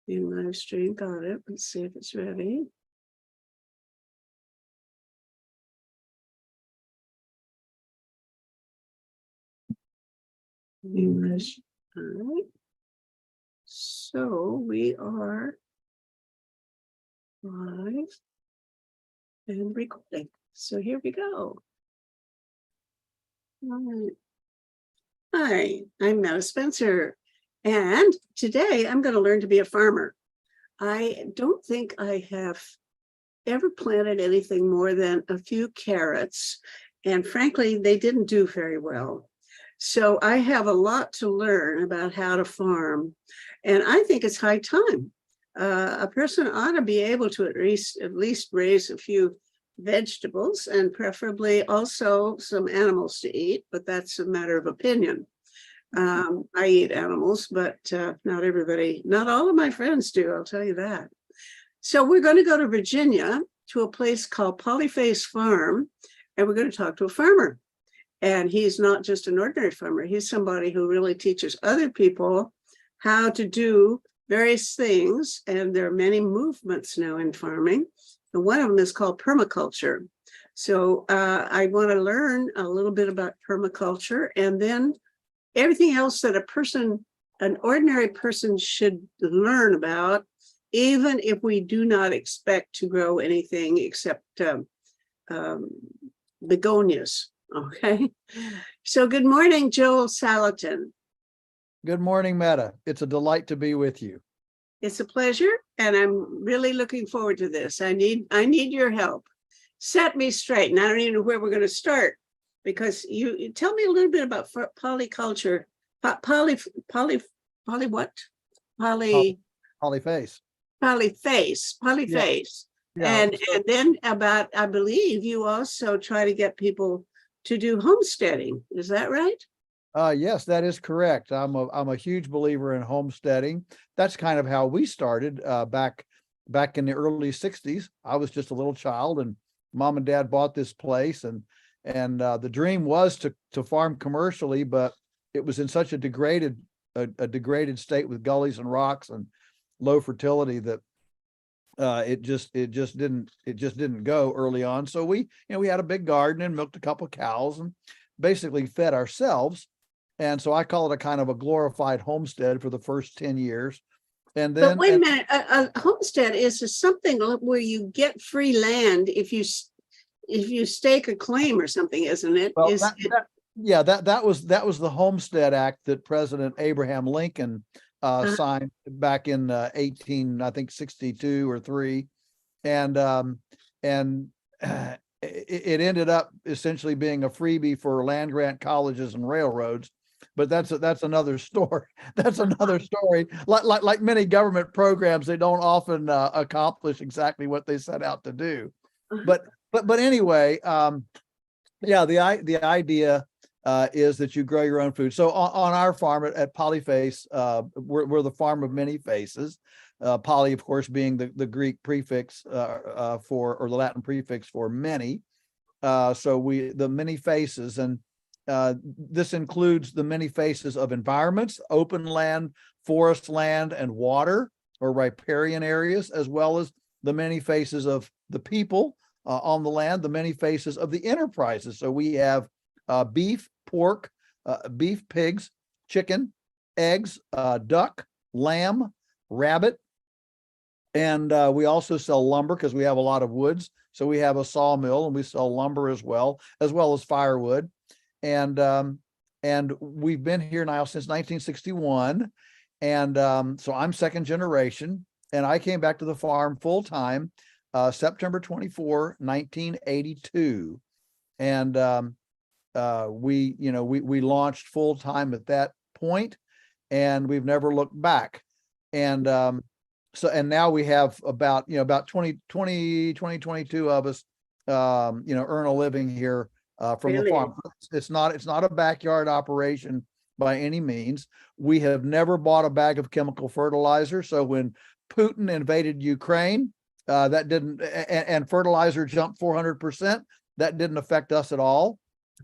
In live stream, got it. Let's see if it's ready. English. All right. So we are live and recording. So here we go. All right. Hi, I'm Meta Spencer, and today I'm going to learn to be a farmer. I don't think I have ever planted anything more than a few carrots, and frankly, they didn't do very well. So I have a lot to learn about how to farm, and I think it's high time. A person ought to be able to at least raise a few vegetables and preferably also some animals to eat, but that's a matter of opinion. I eat animals, but not everybody, not all of my friends do, I'll tell you that. So we're going to go to Virginia to a place called Polyface Farm, and we're going to talk to a farmer. And he's not just an ordinary farmer, he's somebody who really teaches other people how to do various things. And there are many movements now in farming. And one of them is called permaculture. So I want to learn a little bit about permaculture, and then everything else that an ordinary person should learn about, even if we do not expect to grow anything except begonias. Okay. So good morning, Joel Salatin. Good morning, Meta. It's a delight to be with you. It's a pleasure, and I'm really looking forward to this. I need your help. Set me straight, and I don't even know where we're going to start, because you tell me a little bit about polyculture. Polyface. Yeah. And then about, I believe you also try to get people to do homesteading. Is that right? Yes, that is correct. I'm a huge believer in homesteading. That's kind of how we started back in the early 60s. I was just a little child, and mom and dad bought this place, and the dream was to farm commercially, but it was in such a degraded state with gullies and rocks and low fertility that it just didn't go early on. So we had a big garden and milked a couple of cows and basically fed ourselves. And so I call it a kind of a glorified homestead for the first 10 years. And then, but wait a minute, a homestead is something where you get free land if you stake a claim or something, isn't it? Well, that was the Homestead Act that President Abraham Lincoln signed back in 1862 or 3, and it ended up essentially being a freebie for land grant colleges and railroads. But that's another story. That's another story. Like many government programs, they don't often accomplish exactly what they set out to do. But anyway, the idea is that you grow your own food. So on our farm at Polyface, we're the farm of many faces. Poly, of course, being the Greek prefix or the Latin prefix for many. So the many faces, and this includes the many faces of environments, open land, forest land, and water or riparian areas, as well as the many faces of the people on the land, the many faces of the enterprises. So we have beef, pork, beef, pigs, chicken, eggs, duck, lamb, rabbit. And we also sell lumber because we have a lot of woods. So we have a sawmill and we sell lumber as well as firewood. And we've been here now since 1961. And so I'm second generation, and I came back to the farm full time September 24, 1982. And we launched full time at that point, and we've never looked back. And and now we have about 22 of us earn a living here from the farm. It's not a backyard operation by any means. We have never bought a bag of chemical fertilizer. So when Putin invaded Ukraine, that didn't, and fertilizer jumped 400%, that didn't affect us at all.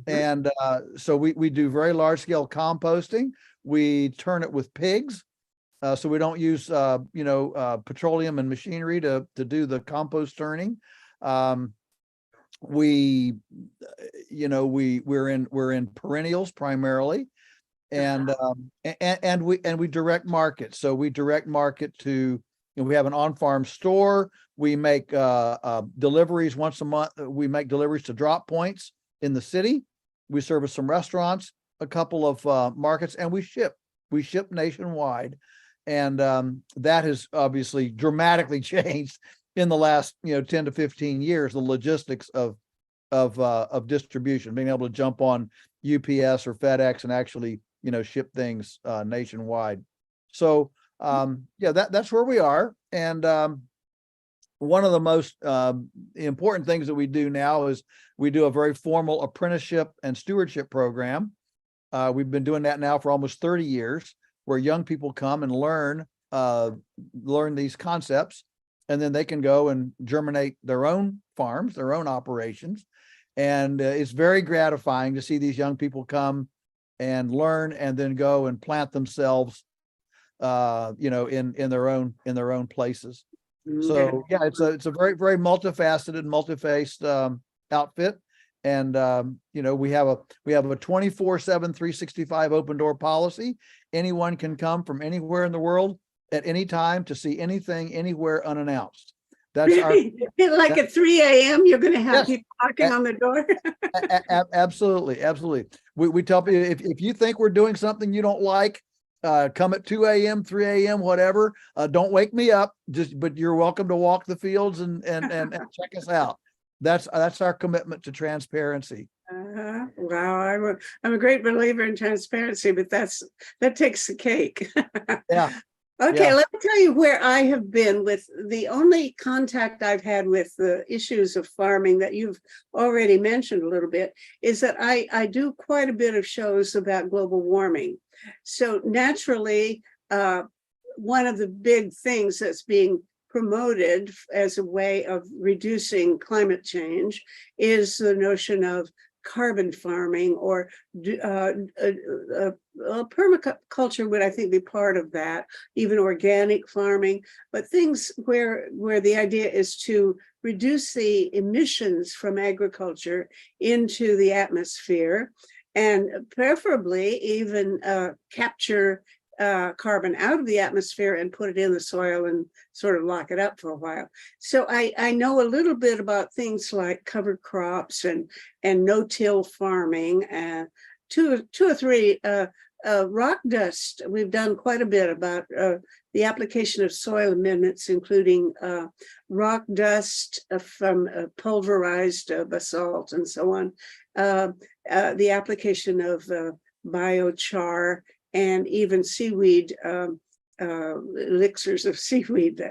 And so we do very large scale composting. We turn it with pigs. So we don't use, petroleum and machinery to do the compost turning. We, we're in perennials primarily, and we direct market. So we direct market to, we have an on-farm store. We make deliveries once a month. We make deliveries to drop points in the city. We service some restaurants, a couple of markets, and we ship nationwide. And that has obviously dramatically changed in the last 10 to 15 years, the logistics of distribution, being able to jump on UPS or FedEx and actually ship things nationwide. So that's where we are. And one of the most important things that we do now is we do a very formal apprenticeship and stewardship program. We've been doing that now for almost 30 years, where young people come and learn these concepts, and then they can go and germinate their own farms, their own operations. And it's very gratifying to see these young people come and learn and then go and plant themselves, in their own places. So yeah, it's a very, very multifaceted, multi-faced outfit. And we have a 24/7, 365 open door policy. Anyone can come from anywhere in the world at any time to see anything, anywhere, unannounced. That's like at 3 a.m. you're going to have people knocking on the door. Absolutely. We tell people, if you think we're doing something you don't like, come at 2 a.m., 3 a.m., whatever. Don't wake me up. But you're welcome to walk the fields and check us out. That's our commitment to transparency. Wow, I'm a great believer in transparency, but that takes the cake. Yeah. Okay, Yeah. let me tell you where I have been. With the only contact I've had with the issues of farming that you've already mentioned a little bit is that I do quite a bit of shows about global warming. So naturally, one of the big things that's being promoted as a way of reducing climate change is the notion of carbon farming, or permaculture would, I think, be part of that, even organic farming, but things where the idea is to reduce the emissions from agriculture into the atmosphere, and preferably even capture carbon out of the atmosphere and put it in the soil and sort of lock it up for a while. So I know a little bit about things like cover crops and no-till farming, and two or three rock dust. We've done quite a bit about the application of soil amendments, including rock dust from pulverized basalt and so on. The application of biochar, and even seaweed, elixirs of seaweed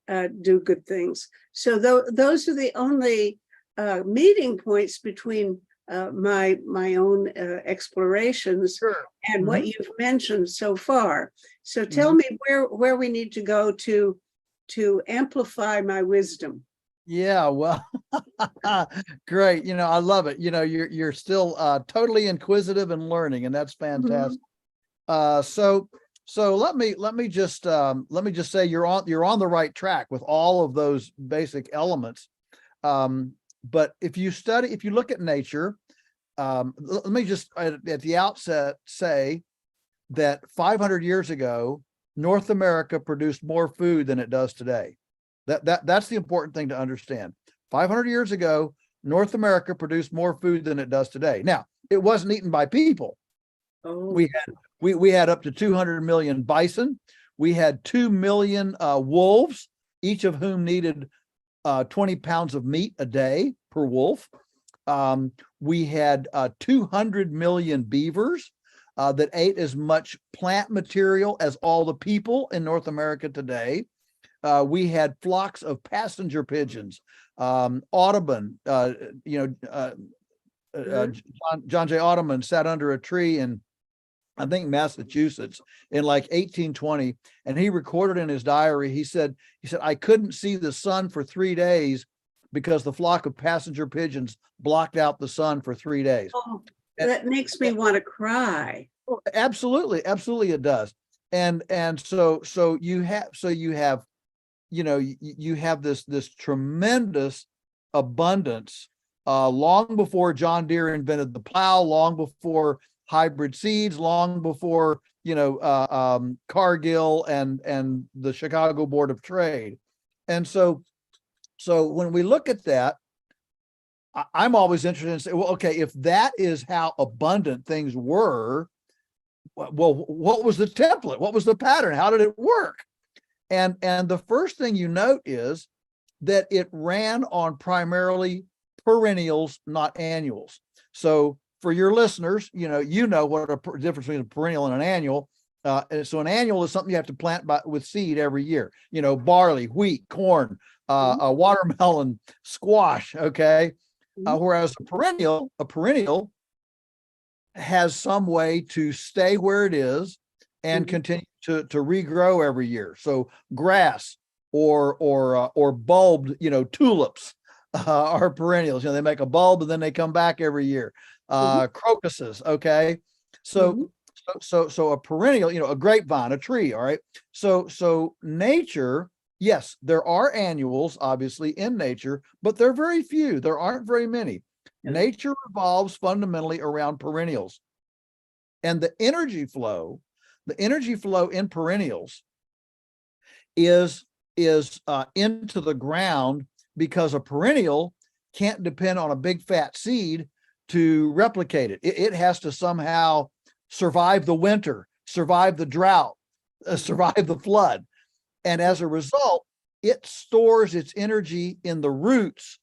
that do good things. So those are the only meeting points between my own explorations and what you've mentioned so far. So tell me where we need to go to amplify my wisdom. Yeah, well, great. I love it. You're still totally inquisitive and learning, and that's fantastic. So let me just say you're on the right track with all of those basic elements. But if you look at nature, let me just at the outset say that 500 years ago, North America produced more food than it does today. That's the important thing to understand. 500 years ago, North America produced more food than it does today. Now, it wasn't eaten by people. Oh. We had up to 200 million bison. We had 2 million wolves, each of whom needed 20 pounds of meat a day per wolf. We had 200 million beavers that ate as much plant material as all the people in North America today. We had flocks of passenger pigeons. Audubon, John J. Audubon sat under a tree in, I think, Massachusetts in like 1820, and he recorded in his diary, he said, I couldn't see the sun for 3 days because the flock of passenger pigeons blocked out the sun for 3 days. Oh, that makes me want to cry. Absolutely it does. And so you have, you have this tremendous abundance, long before John Deere invented the plow, long before hybrid seeds, long before, Cargill and the Chicago Board of Trade. And so when we look at that, I'm always interested in saying, well, okay, if that is how abundant things were, well, what was the template? What was the pattern? How did it work? And the first thing you note is that it ran on primarily perennials, not annuals. So for your listeners, you know what a difference between a perennial and an annual. So an annual is something you have to plant with seed every year. Barley, wheat, corn, a watermelon, squash. Okay, whereas a perennial has some way to stay where it is and continue to regrow every year. So grass or bulbed, tulips are perennials. They make a bulb and then they come back every year. Crocuses, okay. So a perennial, a grapevine, a tree, all right. So nature, yes, there are annuals obviously in nature, but they're very few. There aren't very many. Nature revolves fundamentally around perennials. And the energy flow in perennials is into the ground, because a perennial can't depend on a big fat seed to replicate it. It has to somehow survive the winter, survive the drought, survive the flood. And as a result, it stores its energy in the roots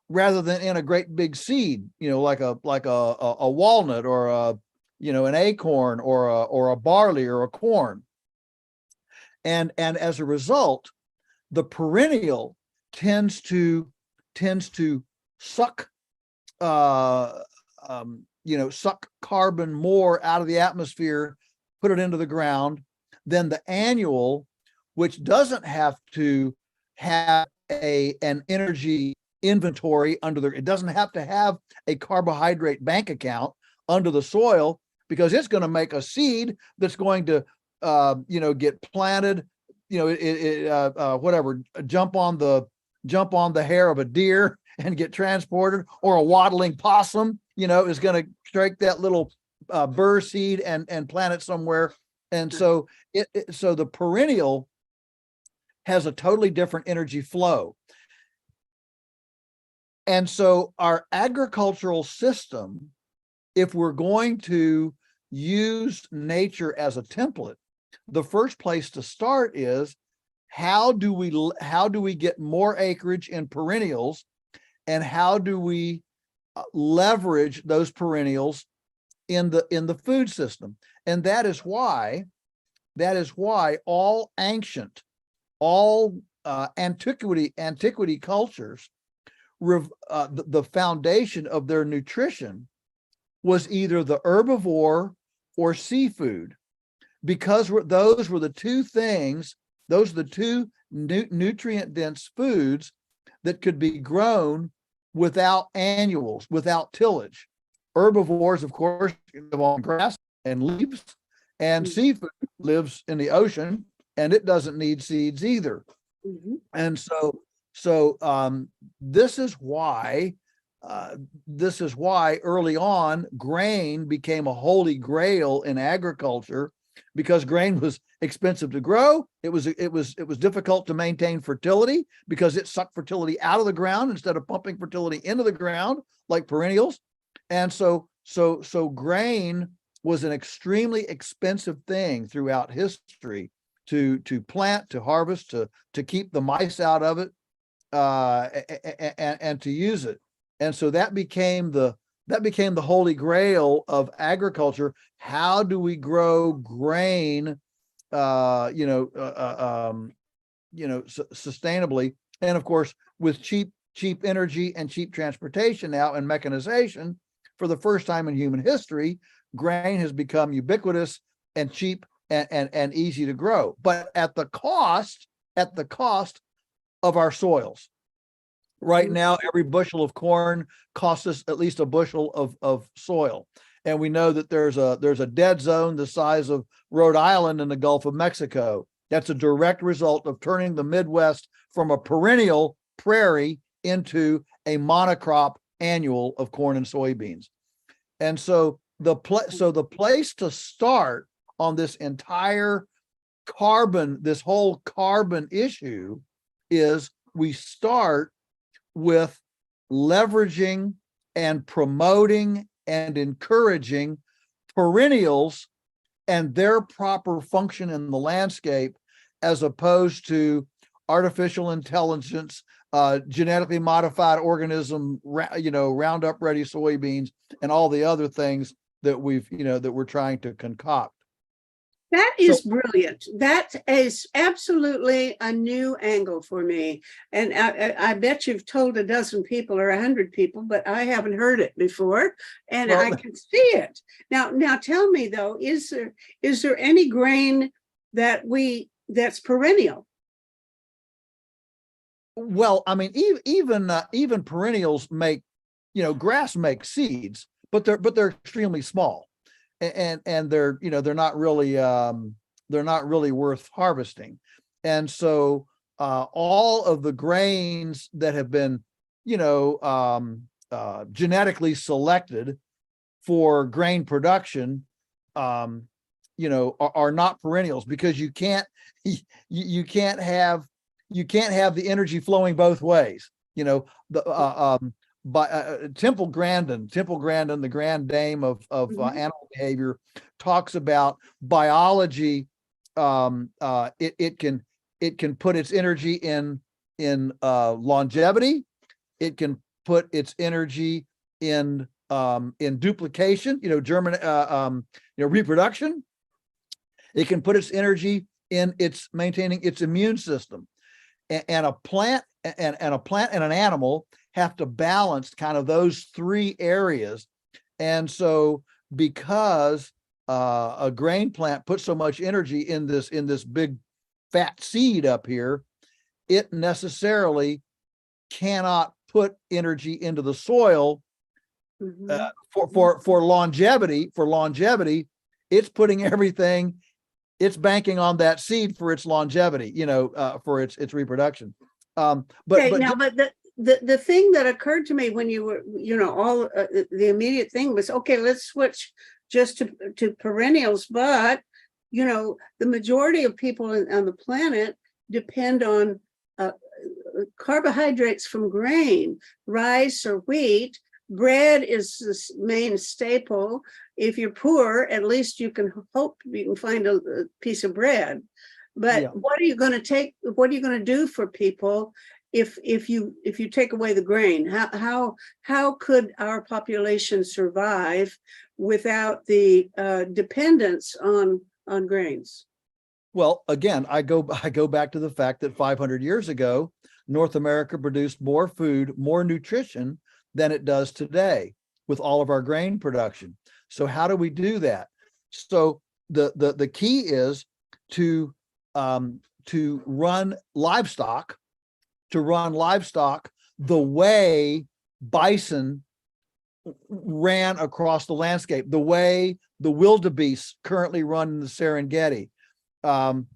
rather than in a great big seed, like a walnut or an acorn or a barley or a corn. And as a result, the perennial tends to suck suck carbon more out of the atmosphere, put it into the ground, than the annual, which doesn't have to have an energy inventory it doesn't have to have a carbohydrate bank account under the soil, because it's going to make a seed that's going to get planted, whatever, jump on the hair of a deer and get transported, or a waddling possum is going to strike that little burr seed and plant it somewhere. And so so the perennial has a totally different energy flow. And so our agricultural system, if we're going to use nature as a template, the first place to start is, how do we get more acreage in perennials, and how do we leverage those perennials in the food system? And that is why all antiquity cultures, the foundation of their nutrition was either the herbivore or seafood, because those were the two nutrient dense foods that could be grown without annuals, without tillage. Herbivores, of course, live on grass and leaves, and seafood lives in the ocean, and it doesn't need seeds either. And so this is why early on grain became a holy grail in agriculture, because grain was expensive to grow. It was difficult to maintain fertility, because it sucked fertility out of the ground instead of pumping fertility into the ground like perennials. And so grain was an extremely expensive thing throughout history to plant, to harvest, to keep the mice out of it, and to use it. And so that became the holy grail of agriculture. How do we grow grain, sustainably? And of course, with cheap energy and cheap transportation now and mechanization, for the first time in human history, grain has become ubiquitous and cheap and easy to grow, but at the cost of our soils. Right now, every bushel of corn costs us at least a bushel of soil. And we know that there's a dead zone the size of Rhode Island in the Gulf of Mexico. That's a direct result of turning the Midwest from a perennial prairie into a monocrop annual of corn and soybeans. And so the place to start on this entire this whole carbon issue, is we start with leveraging and promoting and encouraging perennials and their proper function in the landscape, as opposed to artificial intelligence, genetically modified organism, Roundup ready soybeans, and all the other things that that we're trying to concoct. That is brilliant. That is absolutely a new angle for me. And I bet you've told a dozen people or 100 people, but I haven't heard it before. And I can see it. Now tell me though, is there any grain that's perennial? Well, I mean, even perennials make, grass makes seeds, but they're extremely small. And they're not really worth harvesting. And so all of the grains that have been genetically selected for grain production are not perennials, because you can't have the energy flowing both ways. By Temple Grandin, the grand dame of animal behavior, talks about biology. It can put its energy in longevity. It can put its energy in duplication, reproduction. It can put its energy in maintaining its immune system. And a plant and an animal have to balance kind of those three areas. And so because a grain plant puts so much energy in this big fat seed up here, it necessarily cannot put energy into the soil for longevity. For longevity, it's putting everything, it's banking on that seed for its longevity, for its reproduction. The thing that occurred to me when you were, the immediate thing was, okay, let's switch just to perennials. But, the majority of people on the planet depend on carbohydrates from grain, rice or wheat. Bread is the main staple. If you're poor, at least you can hope you can find a piece of bread. But what are you going to do for people if you take away the grain? How could our population survive without the dependence on grains? Well, again, I go back to the fact that 500 years ago, North America produced more food, more nutrition than it does today with all of our grain production. So how do we do that? So the key is to run livestock the way bison ran across the landscape, the way the wildebeest currently run in the Serengeti. And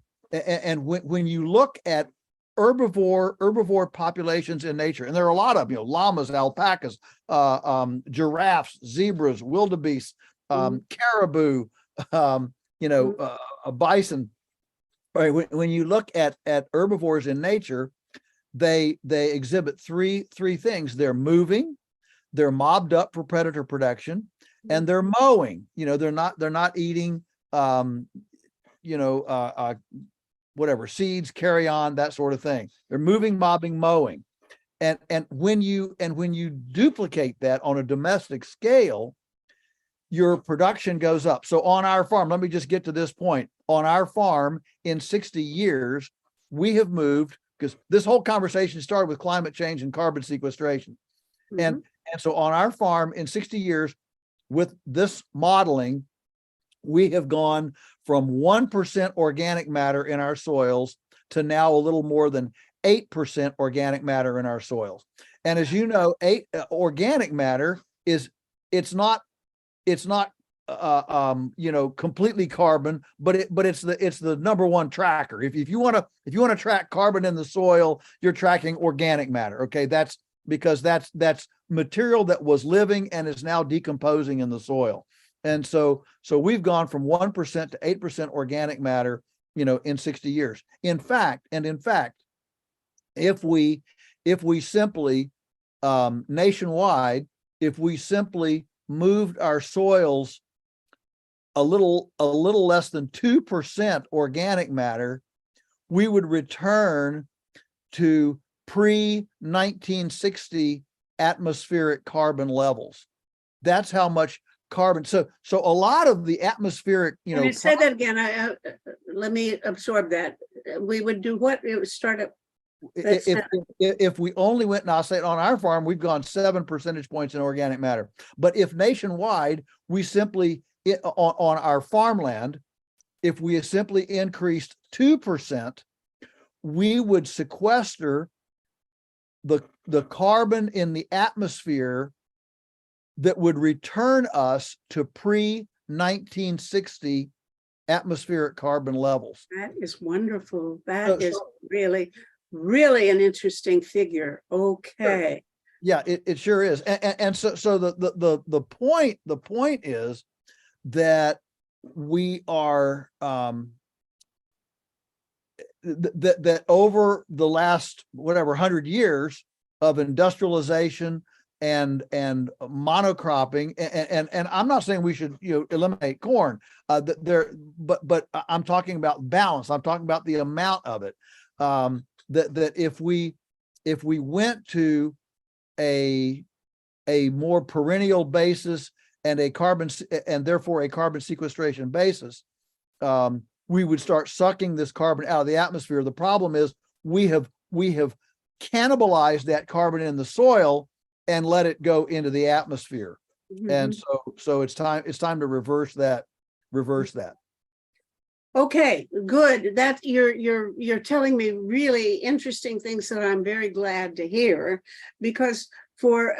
when you look at herbivore populations in nature, and there are a lot of llamas, alpacas, giraffes, zebras, wildebeest, caribou, a bison. Right? When you look at herbivores in nature, they exhibit three things. They're moving, they're mobbed up for predator protection, and they're mowing. They're not eating whatever seeds, carry on, that sort of thing. They're moving, mobbing, mowing. And when you duplicate that on a domestic scale, your production goes up. So on our farm, let me just get to this point. On our farm, in 60 years, we have moved, because this whole conversation started with climate change and carbon sequestration. And so on our farm in 60 years, with this modeling, we have gone from 1% organic matter in our soils to now a little more than 8% organic matter in our soils. And as you know, organic matter it's not it's not completely carbon, but it's the number one tracker. If you want to track carbon in the soil, you're tracking organic matter. Okay, that's because that's material that was living and is now decomposing in the soil. And so we've gone from 1% to 8% organic matter, in 60 years. In fact, if we simply nationwide, if we simply moved our soils a little less than 2% organic matter, we would return to pre-1960 atmospheric carbon levels. That's how much carbon. So a lot of the atmospheric, Can you say that again? Let me absorb that. We would do what? It would start up. If we only went, and I'll say it, on our farm, we've gone 7 percentage points in organic matter. But if nationwide, we simply, on our farmland, if we simply increased 2%, we would sequester the carbon in the atmosphere that would return us to pre-1960 atmospheric carbon levels. That is wonderful. That is really, really an interesting figure. Okay. Yeah, it sure is. And so the point is that we are that over the last 100 years of industrialization and monocropping, and I'm not saying we should eliminate corn, but I'm talking about balance. I'm talking about the amount of it. That if we went to a more perennial basis and therefore a carbon sequestration basis, we would start sucking this carbon out of the atmosphere. The problem is we have cannibalized that carbon in the soil and let it go into the atmosphere. Mm-hmm. And so it's time to reverse that. Okay, good. That you're telling me really interesting things that I'm very glad to hear, because for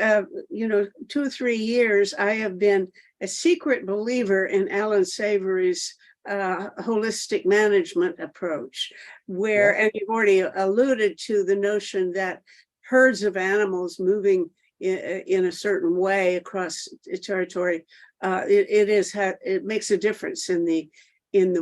2 or 3 years I have been a secret believer in Alan Savory's holistic management approach, where, and you've already alluded to the notion that herds of animals moving in a certain way across a territory, it makes a difference in the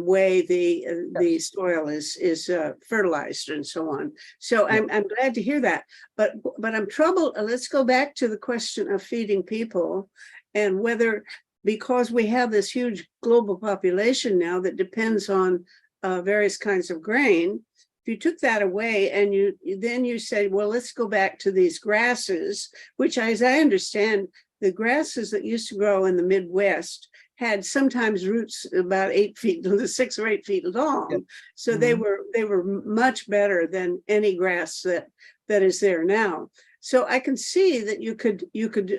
way the soil is fertilized and so on. So I'm glad to hear that. But I'm troubled. Let's go back to the question of feeding people, and whether, because we have this huge global population now that depends on various kinds of grain, if you took that away and you said, well, let's go back to these grasses, which, as I understand, the grasses that used to grow in the Midwest had sometimes roots about 6 or 8 feet long. Yeah. So mm-hmm. they were much better than any grass that is there now. So I can see that you could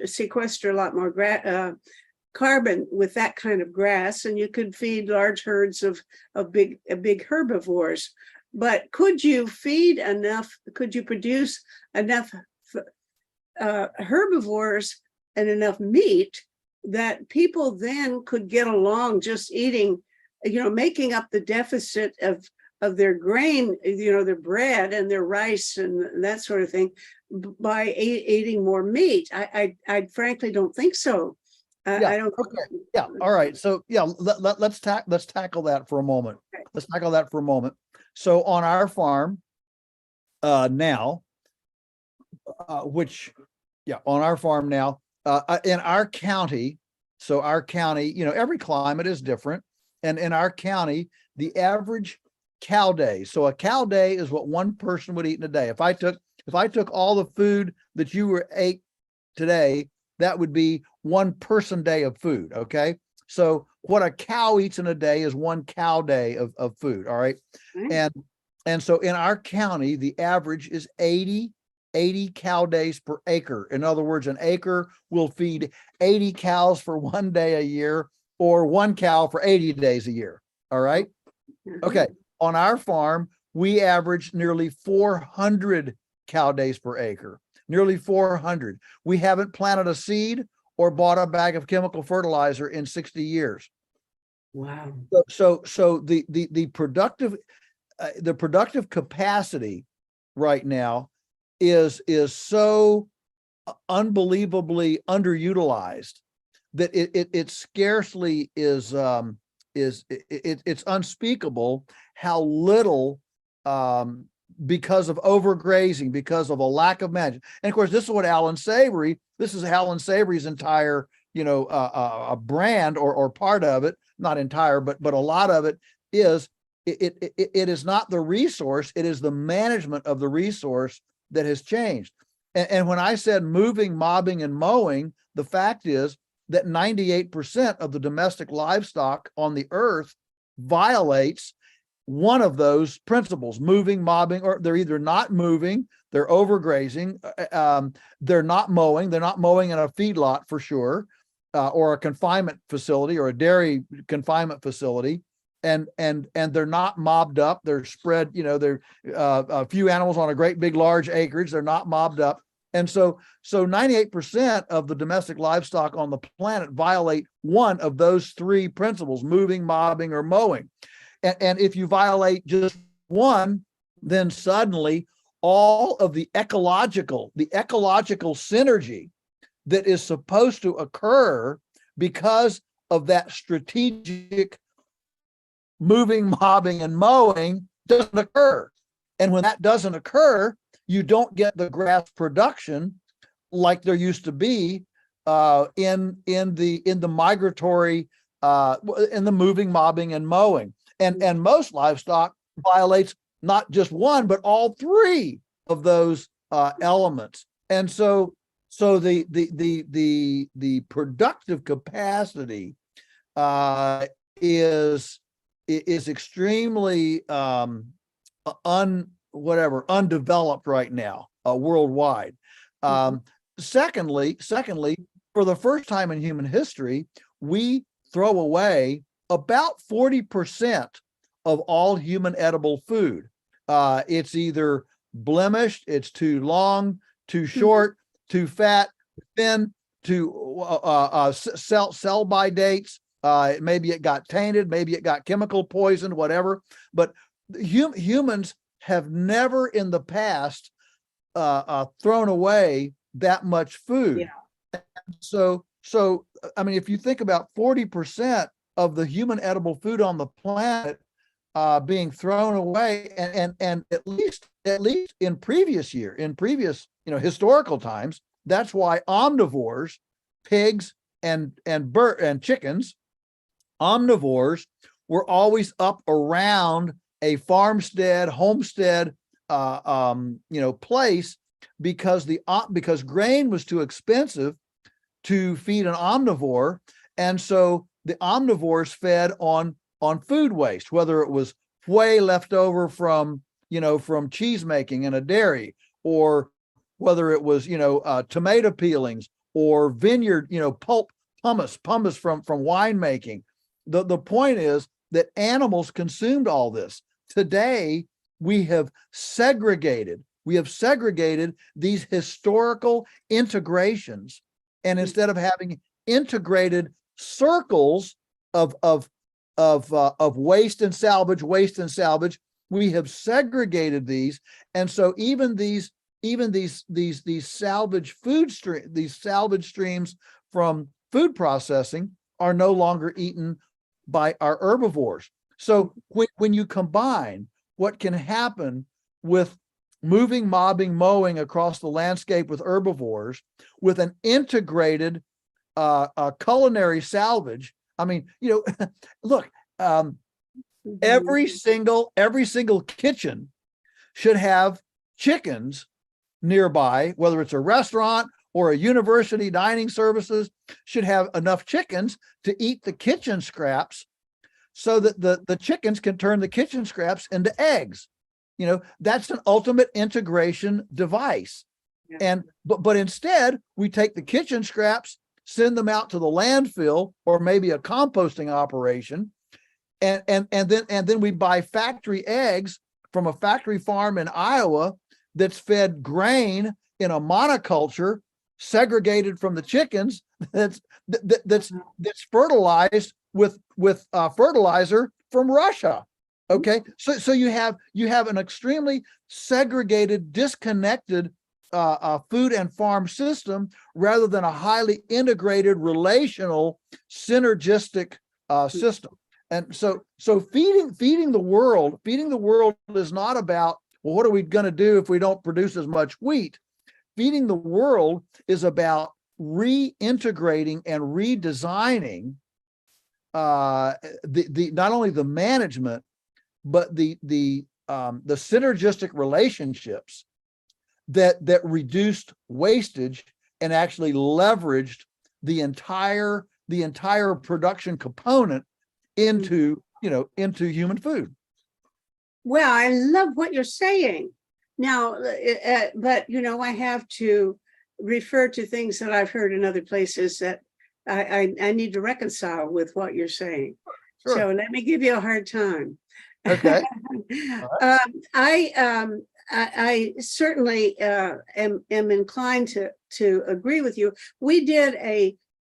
sequester a lot more carbon with that kind of grass, and you could feed large herds of big herbivores. But could you produce enough herbivores and enough meat that people then could get along just eating, making up the deficit of their grain, their bread and their rice and that sort of thing, by eating more meat? I frankly don't think so. I don't. Okay. Yeah. All right. So yeah, let's tackle that for a moment. Okay. Let's tackle that for a moment. So on our farm now, in our county, so our county, every climate is different. And in our county, the average cow day, so a cow day is what one person would eat in a day. If I took all the food that you ate today, that would be one person day of food. Okay. So what a cow eats in a day is one cow day of food. All right. Mm-hmm. And so in our county, the average is 80 cow days per acre. In other words, an acre will feed 80 cows for one day a year, or one cow for 80 days a year. All right. Mm-hmm. Okay. On our farm, we average nearly 400 cow days per acre, nearly 400. We haven't planted a seed or bought a bag of chemical fertilizer in 60 years. Wow. So the productive capacity right now is so unbelievably underutilized that it scarcely is it's unspeakable how little, because of overgrazing, because of a lack of management. And of course, this is Alan Savory's entire, a brand or part of it, not entire, but a lot of it is, it is not the resource, it is the management of the resource that has changed. And when I said moving, mobbing, and mowing, the fact is that 98% of the domestic livestock on the earth violates one of those principles: moving, mobbing, or they're either not moving, they're overgrazing, they're not mowing in a feedlot for sure, or a confinement facility or a dairy confinement facility. And they're not mobbed up. They're spread, they're a few animals on a great big large acreage. They're not mobbed up. And so 98% of the domestic livestock on the planet violate one of those three principles: moving, mobbing, or mowing. And if you violate just one, then suddenly all of the ecological synergy that is supposed to occur because of that strategic moving, mobbing, and mowing doesn't occur. And when that doesn't occur, you don't get the grass production like there used to be in the migratory, in the moving, mobbing, and mowing. And most livestock violates not just one, but all three of those elements. And so the productive capacity is extremely undeveloped right now, worldwide. Secondly, for the first time in human history, we throw away about 40% of all human edible food. It's either blemished, it's too long, too short, too fat, thin, too sell by dates. Maybe it got tainted, maybe it got chemical poisoned, whatever. But humans have never in the past thrown away that much food. Yeah. So I mean, if you think about 40% of the human edible food on the planet being thrown away, and at least in previous historical times, that's why omnivores, pigs and chickens, omnivores were always up around a farmstead, homestead, place, because grain was too expensive to feed an omnivore, and so the omnivores fed on food waste, whether it was whey left over from cheese making in a dairy, or whether it was tomato peelings or vineyard pulp pumice from winemaking. The point is that animals consumed all this. Today we have segregated these historical integrations, and instead of having integrated circles of waste and salvage, we have segregated these. And so even these salvage streams from food processing are no longer eaten by our herbivores. So when you combine what can happen with moving, mobbing, mowing across the landscape with herbivores, with an integrated culinary salvage, I mean, look, every single kitchen should have chickens nearby, whether it's a restaurant or a university dining services, should have enough chickens to eat the kitchen scraps so that the chickens can turn the kitchen scraps into eggs. That's an ultimate integration device. Yeah. But instead we take the kitchen scraps, send them out to the landfill or maybe a composting operation, and then we buy factory eggs from a factory farm in Iowa that's fed grain in a monoculture segregated from the chickens that's fertilized with fertilizer from Russia. Okay, so you have an extremely segregated, disconnected food and farm system rather than a highly integrated, relational, synergistic system. And so feeding the world is not about, well, what are we going to do if we don't produce as much wheat? Feeding the world is about reintegrating and redesigning the not only the management, but the synergistic relationships that reduced wastage and actually leveraged the entire production component into human food. Well, I love what you're saying. Now, but I have to refer to things that I've heard in other places that I need to reconcile with what you're saying. Sure. So let me give you a hard time. Okay. I certainly am inclined to agree with you. We did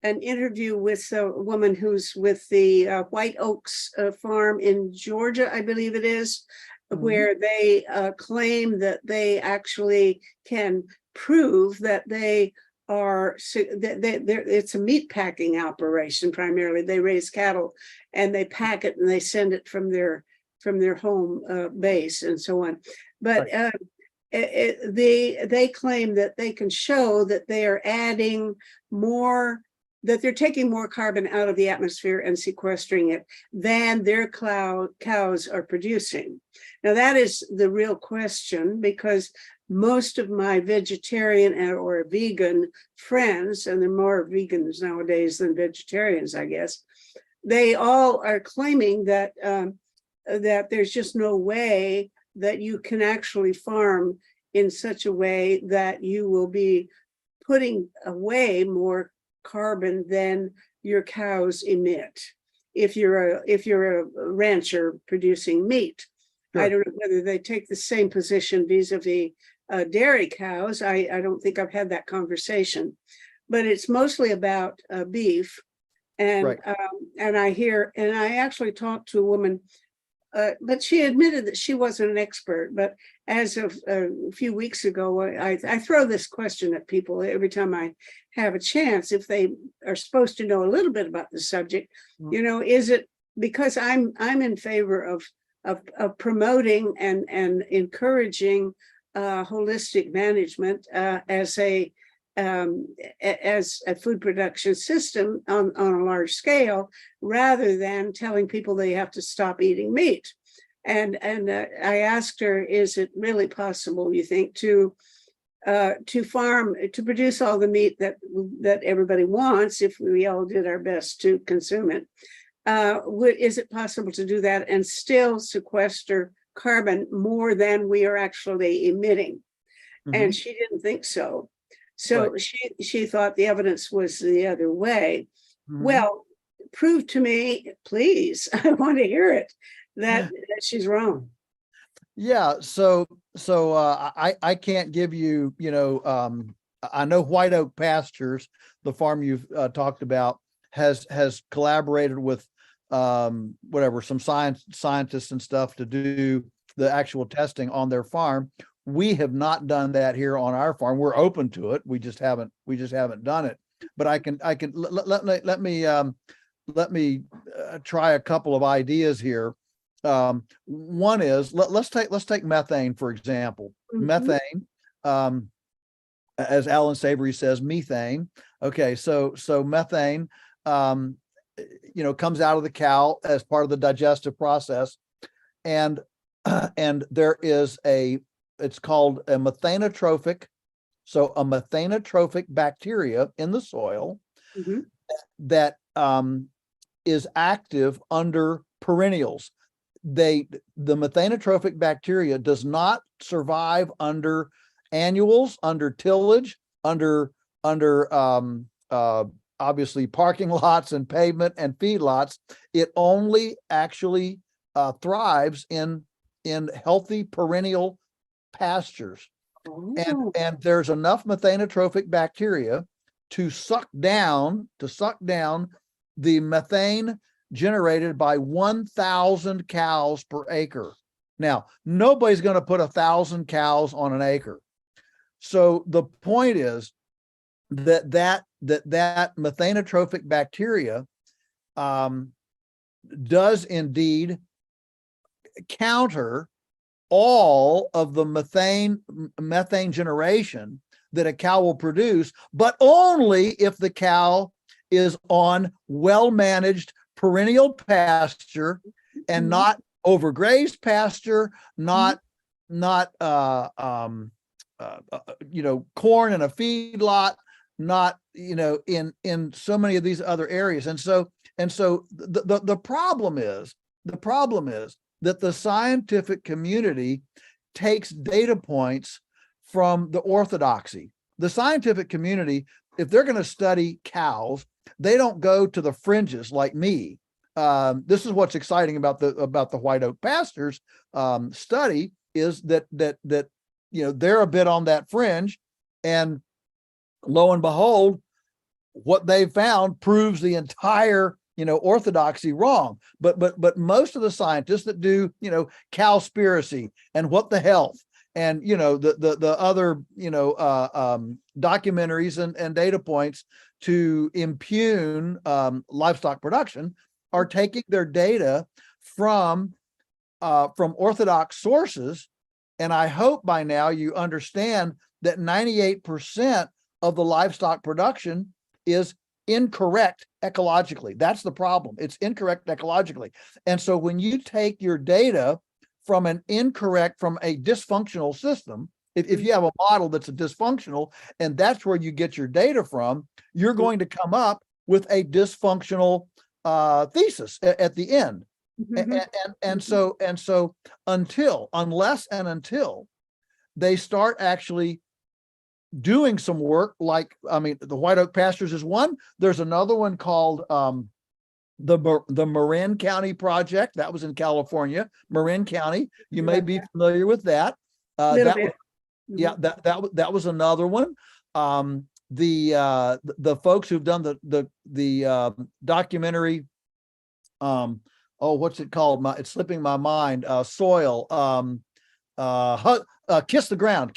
an interview with a woman who's with the White Oaks farm in Georgia, I believe it is, where they claim that they actually can prove that they are it's a meat packing operation primarily. They raise cattle and they pack it and they send it from their home base and so on. But they claim that they can show that they are adding more, that they're taking more carbon out of the atmosphere and sequestering it than their cows are producing. Now, that is the real question, because most of my vegetarian or vegan friends, and there are more vegans nowadays than vegetarians, I guess, they all are claiming that that there's just no way that you can actually farm in such a way that you will be putting away more carbon than your cows emit if you're a rancher producing meat. Sure. I don't know whether they take the same position vis-a-vis dairy cows. I don't think I've had that conversation, but it's mostly about beef. And right. And I actually talked to a woman, but she admitted that she wasn't an expert. But as of a few weeks ago, I throw this question at people every time I have a chance, if they are supposed to know a little bit about the subject. Is it because I'm in favor of promoting and encouraging holistic management as a food production system on a large scale, rather than telling people they have to stop eating meat. And I asked her, is it really possible, you think, to produce all the meat that everybody wants, if we all did our best to consume it? Is it possible to do that and still sequester carbon more than we are actually emitting? And she didn't think so. So right. she thought the evidence was the other way. Well, prove to me, please. I want to hear it, that she's wrong. Yeah. So I can't give you, I know White Oak Pastures, the farm you've talked about, has collaborated with some scientists and stuff to do the actual testing on their farm. We have not done that here on our farm. We're open to it. We just haven't done it. But let me try a couple of ideas here. One is, let's take methane, for example. Methane, as Alan Savory says, methane. Okay, so methane, comes out of the cow as part of the digestive process, and there is it's called a methanotrophic. So a methanotrophic bacteria in the soil that is active under perennials. The methanotrophic bacteria does not survive under annuals, under tillage, under obviously parking lots and pavement and feedlots. It only actually thrives in healthy perennial pastures. Oh. and there's enough methanotrophic bacteria to suck down the methane generated by 1,000 cows per acre. Now, nobody's going to put 1,000 cows on an acre. So the point is that methanotrophic bacteria does indeed counter all of the methane generation that a cow will produce, but only if the cow is on well-managed perennial pasture and not overgrazed pasture, not corn in a feedlot, not in so many of these other areas. And so the problem is that the scientific community takes data points from the orthodoxy. The scientific community, if they're going to study cows, they don't go to the fringes like me. This is what's exciting about the white oak pastures study, is that they're a bit on that fringe, and lo and behold, what they've found proves the entire orthodoxy wrong. But most of the scientists that do cowspiracy and What the Health and the other documentaries and data points to impugn livestock production are taking their data from orthodox sources. And I hope by now you understand that 98% of the livestock production is incorrect ecologically. That's the problem. It's incorrect ecologically. And so when you take your data from a dysfunctional system, if you have a model that's a dysfunctional, and that's where you get your data from, you're going to come up with a dysfunctional thesis at the end. So unless they start actually doing some work, like, the white oak pastures is one. There's another one called the Marin County Project. That was in California, Marin County. You may be familiar with that. That was another one. The folks who've done the documentary, what's it called? It's slipping my mind. Soil. Kiss the Ground.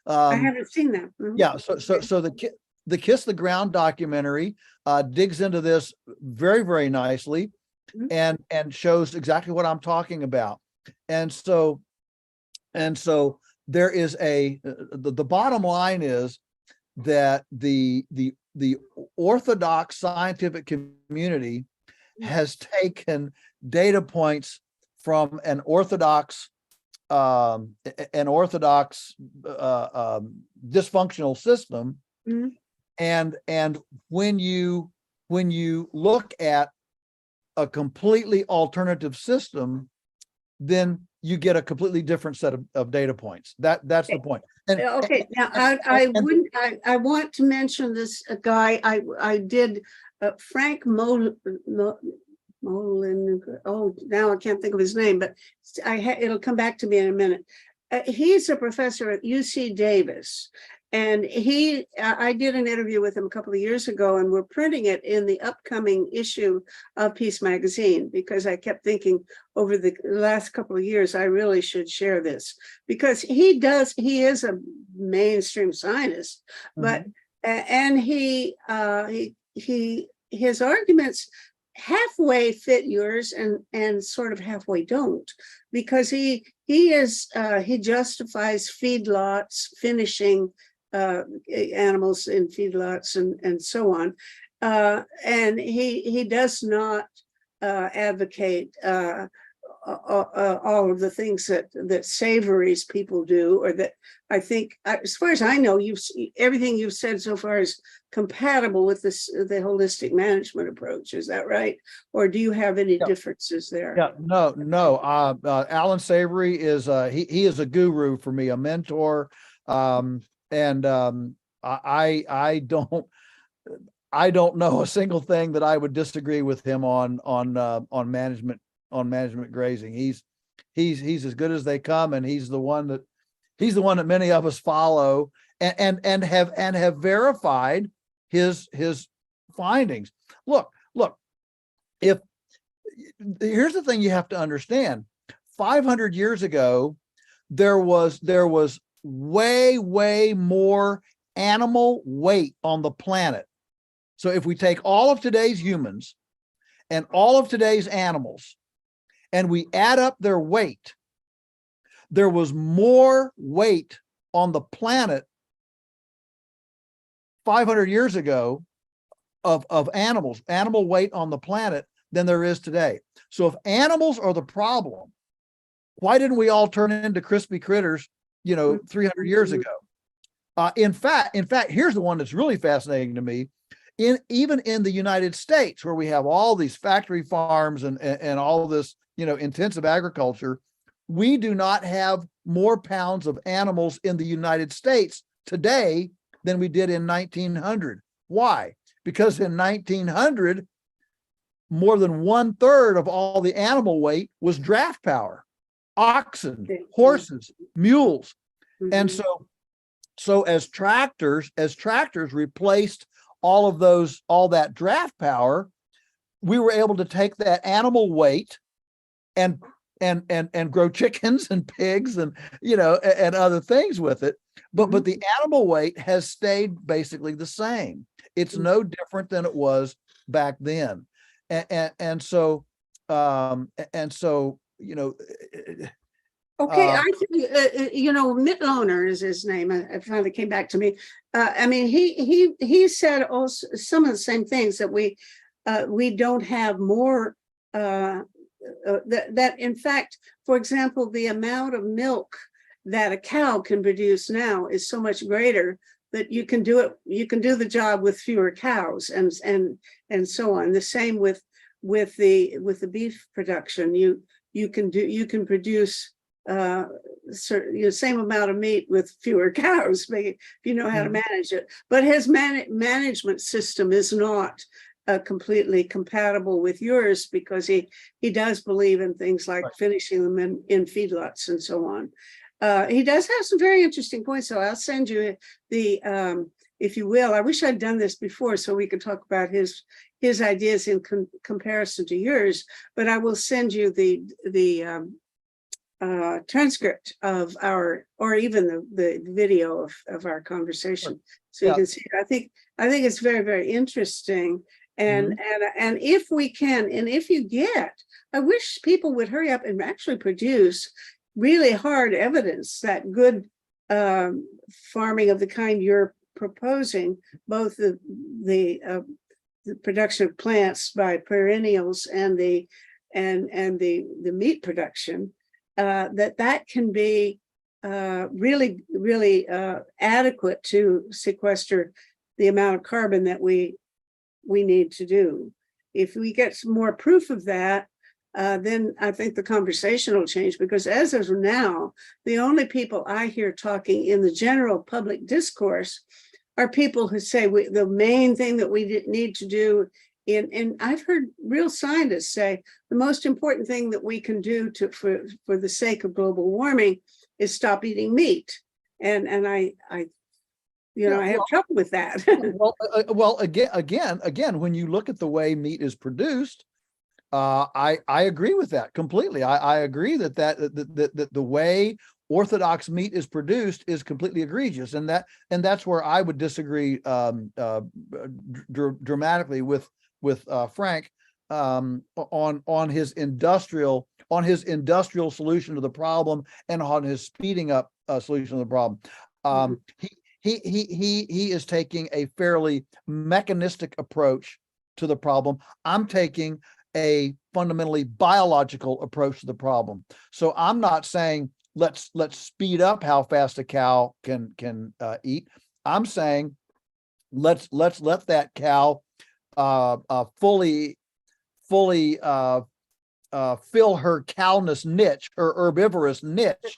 I haven't seen that. Yeah. So the Kiss the Ground documentary digs into this very, very nicely, and shows exactly what I'm talking about. And so there is the bottom line is that the orthodox scientific community has taken data points from an orthodox dysfunctional system. And when you look at a completely alternative system, then you get a completely different set of data points. That's the point. Now I want to mention this guy. I did Frank Molin. Oh, now I can't think of his name, but it'll come back to me in a minute. He's a professor at UC Davis, and I did an interview with him a couple of years ago, and we're printing it in the upcoming issue of Peace Magazine, because I kept thinking over the last couple of years, I really should share this, because he is a mainstream scientist, but and his arguments halfway fit yours and sort of halfway don't, because he justifies feedlots, finishing animals in feedlots and so on, and he does not advocate all of the things that savories people do, or that I think, as far as I know, everything you've said so far is compatible with the holistic management approach. Is that right? Or do you have any differences there? Yeah, no. Alan Savory is he is a guru for me, a mentor. I don't know a single thing that I would disagree with him on management grazing. He's as good as they come, and he's the one He's the one that many of us follow and have verified his findings. Look, if here's the thing you have to understand. 500 years ago, there was way more animal weight on the planet. So if we take all of today's humans and all of today's animals and we add up their weight, there was more weight on the planet 500 years ago of animal weight on the planet than there is today. So if animals are the problem, why didn't we all turn into crispy critters, 300 years ago? In fact, here's the one that's really fascinating to me. Even in the United States, where we have all these factory farms and all this, intensive agriculture, we do not have more pounds of animals in the United States today than we did in 1900. Why? Because in 1900, more than 1/3 of all the animal weight was draft power, oxen, horses, mules. Mm-hmm. And so as tractors replaced all that draft power, we were able to take that animal weight and grow chickens and pigs and and other things with it. But the animal weight has stayed basically the same. It's no different than it was back then. And so Okay, I think Mittloner is his name. It finally came back to me. I mean, he said also some of the same things, that we don't have more. That in fact, for example, the amount of milk that a cow can produce now is so much greater that you can do it. You can do the job with fewer cows, and so on. The same with the beef production. You can produce same amount of meat with fewer cows, if you know how to manage it. But his management system is not completely compatible with yours, because he does believe in things like finishing them in feedlots and so on. He does have some very interesting points, so I'll send you the if you will. I wish I'd done this before so we could talk about his ideas in comparison to yours, but I will send you the transcript of or even the video of our conversation, so you can see it. I think it's very, very interesting. And if we can, and if you I wish people would hurry up and actually produce really hard evidence that good farming of the kind you're proposing, both the production of plants by perennials and the meat production, that can be really, really adequate to sequester the amount of carbon that we need to do. If we get some more proof of that, then I think the conversation will change, because as of now, the only people I hear talking in the general public discourse are people who say the main thing that we need to do, and I've heard real scientists say the most important thing that we can do for the sake of global warming is stop eating meat. And I have trouble with that. well, again, when you look at the way meat is produced, I agree with that completely. I agree that the way orthodox meat is produced is completely egregious, and that's where I would disagree dramatically with Frank on his industrial solution to the problem, and on his speeding up solution to the problem. He is taking a fairly mechanistic approach to the problem. I'm taking a fundamentally biological approach to the problem. So I'm not saying let's speed up how fast a cow can eat. I'm saying let's let that cow fully fill her cowness niche, her herbivorous niche,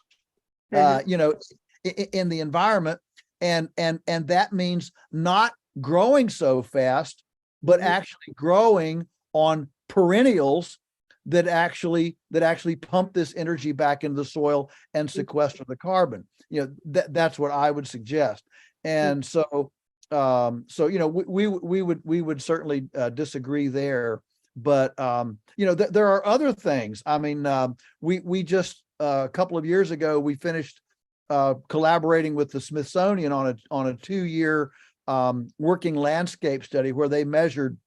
in the environment, and that means not growing so fast, but actually growing on perennials that actually pump this energy back into the soil and sequester the carbon. That's what I would suggest. And so we would certainly disagree there. But there are other things. I mean, we just a couple of years ago we finished collaborating with the Smithsonian on a 2-year working landscape study where they measured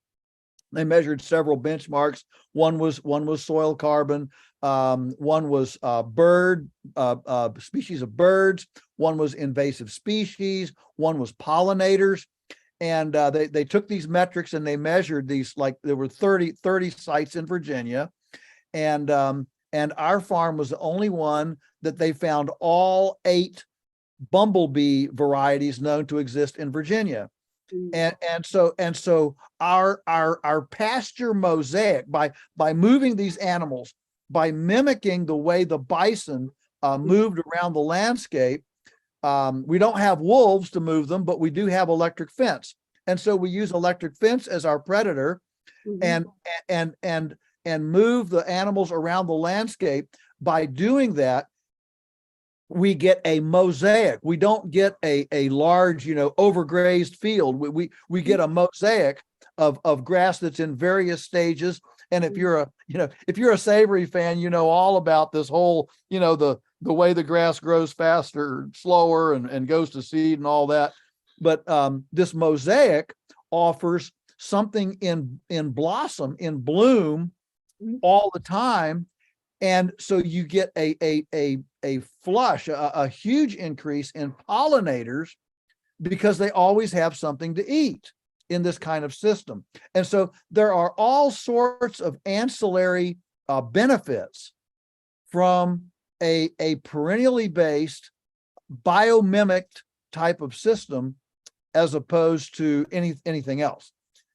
several benchmarks. One was soil carbon. One was species of birds. One was invasive species. One was pollinators. And they took these metrics and they measured these, like there were 30 sites in Virginia. And our farm was the only one that they found all 8 bumblebee varieties known to exist in Virginia. And so our pasture mosaic, by moving these animals, by mimicking the way the bison moved around the landscape, we don't have wolves to move them, but we do have electric fence. And so we use electric fence as our predator, and move the animals around the landscape. By doing that, we get a mosaic. We don't get a large, overgrazed field. We get a mosaic of grass that's in various stages. And if you're a savory fan, you know all about this whole, the way the grass grows faster, slower, and goes to seed and all that. But this mosaic offers something in blossom, in bloom all the time. And so you get a flush, a huge increase in pollinators because they always have something to eat in this kind of system. And so there are all sorts of ancillary benefits from a perennially based biomimicked type of system as opposed to anything else.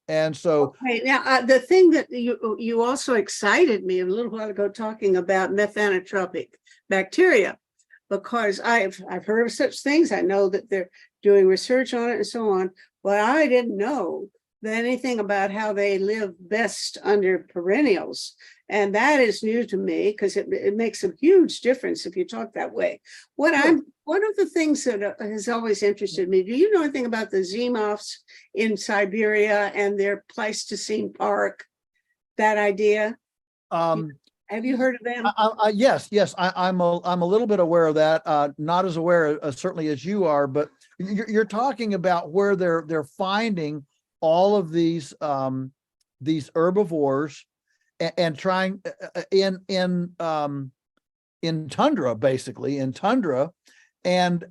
And so now the thing that you also excited me a little while ago talking about methanotropic bacteria, because I've heard of such things. I know that they're doing research on it and so on, but I didn't know anything about how they live best under perennials. And that is new to me because it makes a huge difference if you talk that way. One of the things that has always interested me, do you know anything about the Zimovs in Siberia and their Pleistocene Park, that idea? Have you heard of them? Yes. I'm a little bit aware of that. Not as aware certainly as you are, but you're talking about where they're finding all of these herbivores and trying in tundra, basically in tundra, and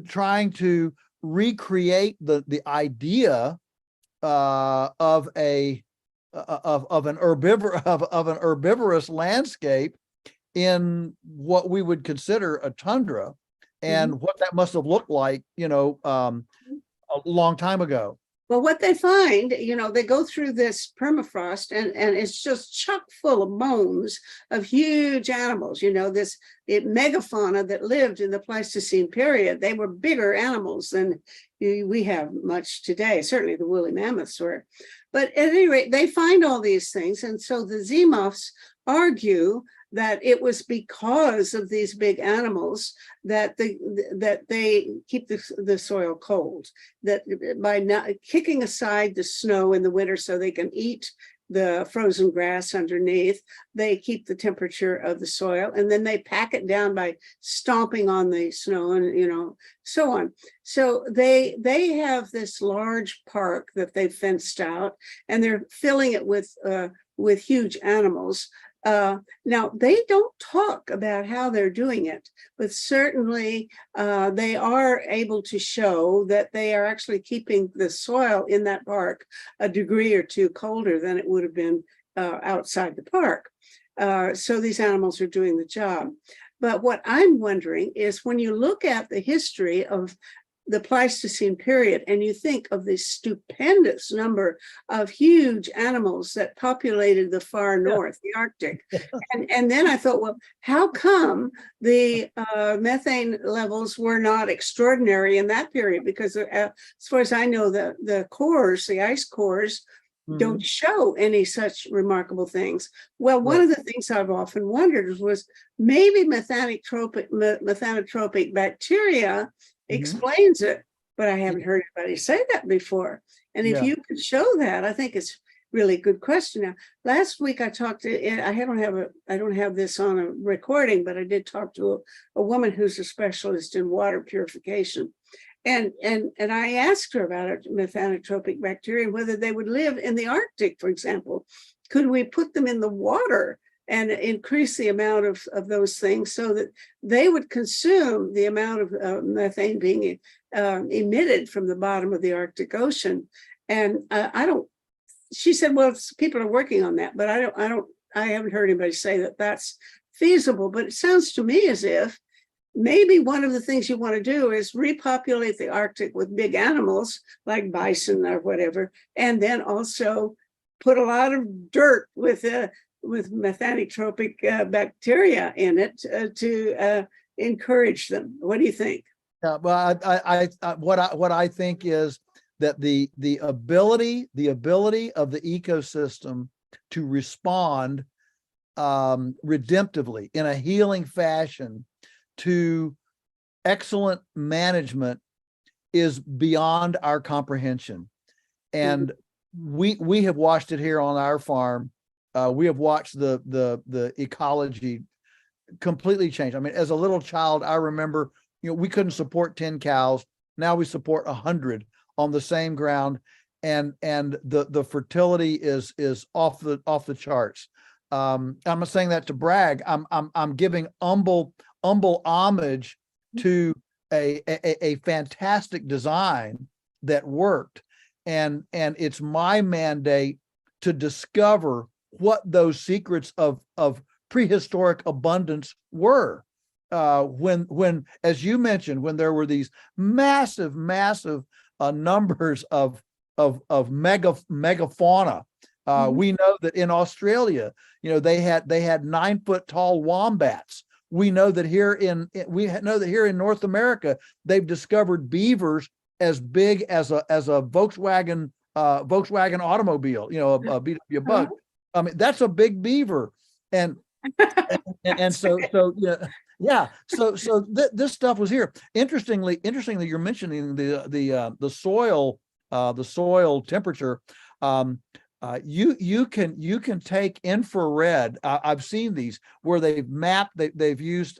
trying to recreate the idea of an herbivorous landscape in what we would consider a tundra, and what that must have looked like, a long time ago. Well, what they find, they go through this permafrost and it's just chock full of bones of huge animals, this megafauna that lived in the Pleistocene period. They were bigger animals than we have much today. Certainly the woolly mammoths were. But at any rate, they find all these things. And so the Zimovs argue that it was because of these big animals that they keep the soil cold, that by not kicking aside the snow in the winter so they can eat the frozen grass underneath, they keep the temperature of the soil, and then they pack it down by stomping on the snow and so on. So they have this large park that they've fenced out, and they're filling it with huge animals. Now, they don't talk about how they're doing it, but certainly they are able to show that they are actually keeping the soil in that park a degree or two colder than it would have been outside the park. So these animals are doing the job. But what I'm wondering is, when you look at the history of the Pleistocene period, and you think of this stupendous number of huge animals that populated the far north, the Arctic. And then I thought, well, how come the methane levels were not extraordinary in that period? Because as far as I know, the ice cores don't show any such remarkable things. Well, one Right. of the things I've often wondered was maybe methanotropic bacteria explains it, but I haven't heard anybody say that before. And if Yeah. you could show that, I think it's really a good question. Now, last week I talked to, I don't have this on a recording, but I did talk to a woman who's a specialist in water purification. And I asked her about methanotropic bacteria and whether they would live in the Arctic, for example. Could we put them in the water and increase the amount of those things so that they would consume the amount of methane being emitted from the bottom of the Arctic Ocean? And she said, well, people are working on that, but I haven't heard anybody say that that's feasible. But it sounds to me as if maybe one of the things you want to do is repopulate the Arctic with big animals like bison or whatever, and then also put a lot of dirt with methanotropic bacteria in it to encourage them. What do you think? Well, what I think is that the ability of the ecosystem to respond redemptively in a healing fashion to excellent management is beyond our comprehension. And we have watched it here on our farm. We have watched the ecology completely change. I mean, as a little child, I remember, we couldn't support 10 cows. Now we support 100 on the same ground. And the fertility is off the charts. I'm not saying that to brag. I'm giving humble homage to a fantastic design that worked. And it's my mandate to discover what those secrets of prehistoric abundance were. When, as you mentioned, when there were these massive numbers of megafauna. We know that in Australia, they had 9-foot tall wombats. We know that here in North America, they've discovered beavers as big as a Volkswagen automobile, a VW Bug. I mean, that's a big beaver. And so this stuff was here. Interestingly, you're mentioning the soil temperature. You can take infrared. I've seen these where they've used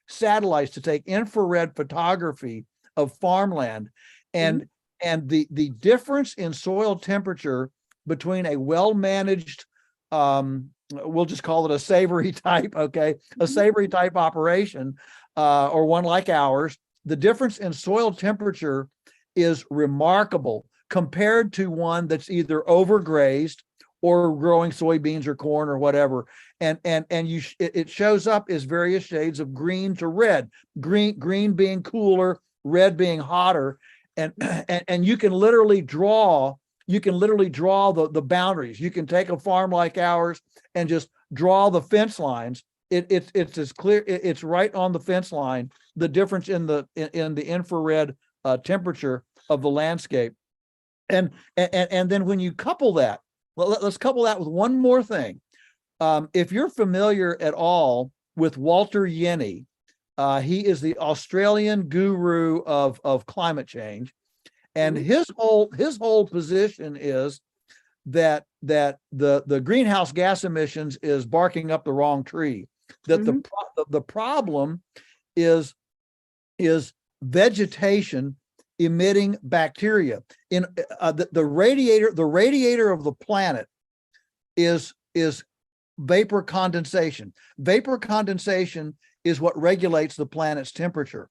satellites to take infrared photography of farmland, and the difference in soil temperature between a well-managed, we'll just call it a savory type, a savory type operation, or one like ours, the difference in soil temperature is remarkable compared to one that's either overgrazed or growing soybeans or corn or whatever. And it shows up as various shades of green to red, green being cooler, red being hotter. And you can literally draw the boundaries. You can take a farm like ours and just draw the fence lines. It's as clear. It's right on the fence line. The difference in the infrared temperature of the landscape, and then when you couple that, let's couple that with one more thing. If you're familiar at all with Walter Yenny, he is the Australian guru of climate change. And his whole position is that the greenhouse gas emissions is barking up the wrong tree. That the problem is vegetation emitting bacteria. In the radiator of the planet is vapor condensation. Vapor condensation is what regulates the planet's temperature.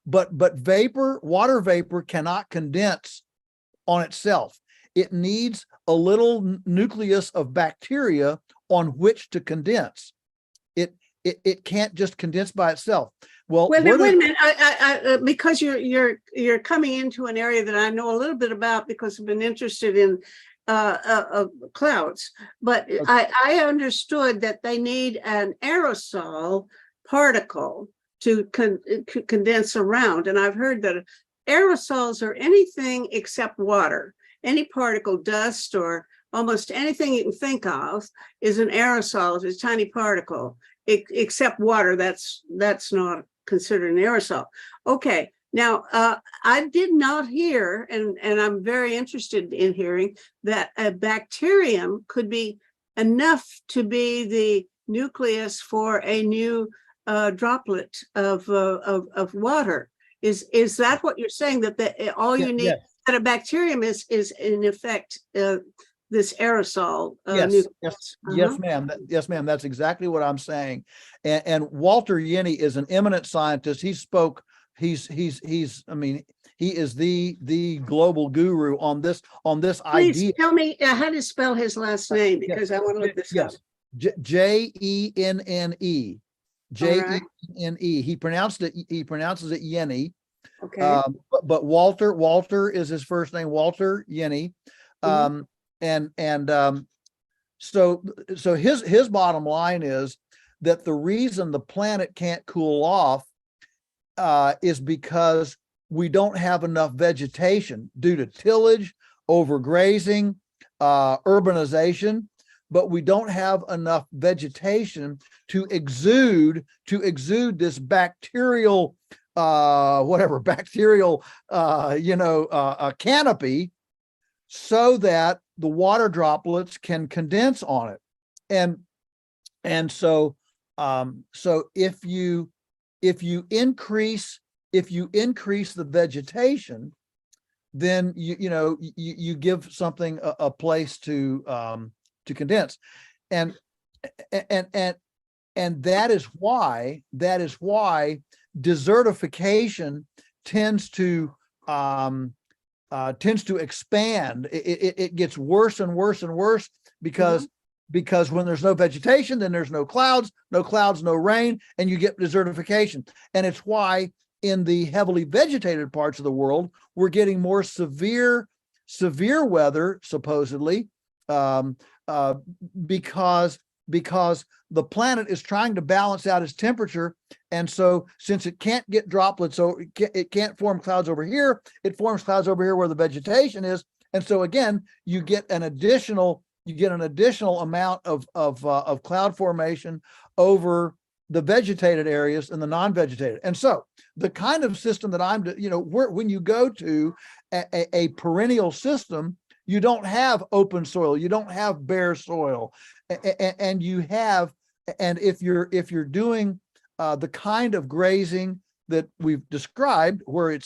But water vapor cannot condense on itself. It needs a little nucleus of bacteria on which to condense. It can't just condense by itself. Well, wait a minute. I because you're coming into an area that I know a little bit about because I've been interested in clouds. But okay. I understood that they need an aerosol particle to condense around. And I've heard that aerosols are anything except water, any particle, dust or almost anything you can think of is an aerosol. It's a tiny particle, except water. That's not considered an aerosol. Okay. Now, I did not hear, and I'm very interested in hearing, that a bacterium could be enough to be the nucleus for a new droplet of water. Is that what you're saying? That all you need, Yes. that a bacterium is in effect this aerosol Yes, nucleus? yes, Uh-huh. yes, ma'am. Yes, ma'am. That's exactly what I'm saying. And Walter Yenny is an eminent scientist. He spoke. I mean, he is the global guru on this Please idea. tell me how to spell his last name, because I want to look this up. Yes, Jenne. All right. Jenne. He pronounces it Yenny. Okay. But Walter is his first name, Walter Yenny. Mhm. So his bottom line is that the reason the planet can't cool off is because we don't have enough vegetation due to tillage, overgrazing, urbanization, but we don't have enough vegetation to exude this bacterial canopy, so that the water droplets can condense on it. So if you increase the vegetation, then you give something a place to condense. And that is why desertification tends to expand. It gets worse and worse and worse because when there's no vegetation, then there's no clouds, no rain, and you get desertification. And it's why in the heavily vegetated parts of the world, we're getting more severe weather, supposedly, because the planet is trying to balance out its temperature. And so since it can't get droplets, so it can't form clouds over here, it forms clouds over here where the vegetation is. And so again, you get an additional amount of cloud formation over the vegetated areas and the non-vegetated. And so the kind of system that when you go to a perennial system, you don't have open soil, you don't have bare soil, and if you're doing the kind of grazing that we've described, where